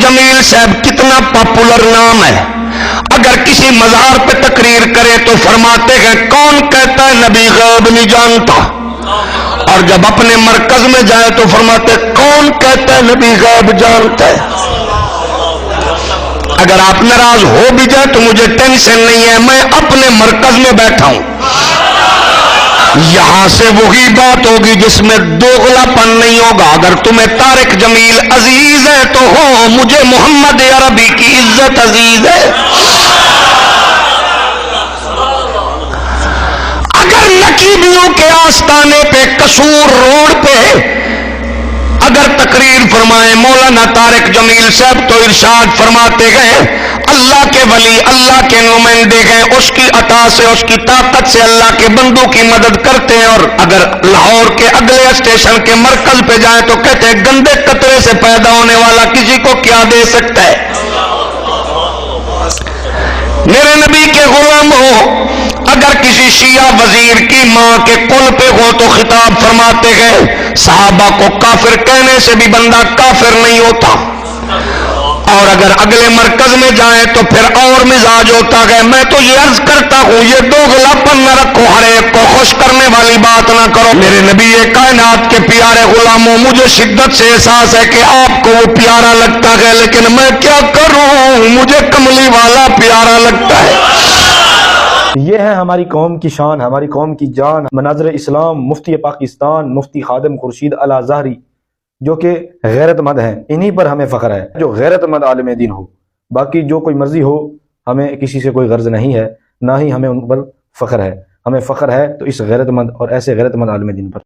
جمیل صاحب کتنا پاپولر نام ہے، اگر کسی مزار پہ تقریر کرے تو فرماتے ہیں کون کہتا ہے نبی غیب نہیں جانتا، اور جب اپنے مرکز میں جائے تو فرماتے کون کہتا ہے نبی غیب جانتا ہے۔ اگر آپ ناراض ہو بھی جائے تو مجھے ٹینشن نہیں ہے، میں اپنے مرکز میں بیٹھا ہوں، یہاں سے وہی بات ہوگی جس میں دوغلا پن نہیں ہوگا۔ اگر تمہیں طارق جمیل عزیز ہے تو ہو، مجھے محمد عربی کی عزت عزیز ہے۔ اگر نقیبیوں کے آستانے پہ قصور روڈ پہ اگر تقریر فرمائے مولانا طارق جمیل صاحب تو ارشاد فرماتے گئے اللہ کے ولی، اللہ کے نمائندے گئے، اس کی عطا سے، اس کی طاقت سے اللہ کے بندوں کی مدد کرتے ہیں، اور اگر لاہور کے اگلے اسٹیشن کے مرکز پہ جائیں تو کہتے ہیں گندے قطرے سے پیدا ہونے والا کسی کو کیا دے سکتا ہے۔ میرے نبی کے غلاموں، اگر کسی شیعہ وزیر کی ماں کے کل پہ ہو تو خطاب فرماتے گئے صحابہ کو کافر کہنے سے بھی بندہ کافر نہیں ہوتا، اور اگر اگلے مرکز میں جائیں تو پھر اور مزاج ہوتا ہے۔ میں تو یہ عرض کرتا ہوں یہ دوغلا پن نہ رکھو، ہر ایک کو خوش کرنے والی بات نہ کرو۔ میرے نبی کائنات کے پیارے غلاموں، مجھے شدت سے احساس ہے کہ آپ کو وہ پیارا لگتا ہے، لیکن میں کیا کروں، مجھے کملی والا پیارا لگتا ہے۔ یہ ہے ہماری قوم کی شان، ہماری قوم کی جان، مناظر اسلام مفتی پاکستان مفتی خادم خورشید علی ظاہری، جو کہ غیرت مند ہیں، انہی پر ہمیں فخر ہے، جو غیرت مند عالم دین ہو۔ باقی جو کوئی مرضی ہو، ہمیں کسی سے کوئی غرض نہیں ہے، نہ ہی ہمیں ان پر فخر ہے، ہمیں فخر ہے تو اس غیرت مند اور ایسے غیرت مند عالم دین پر۔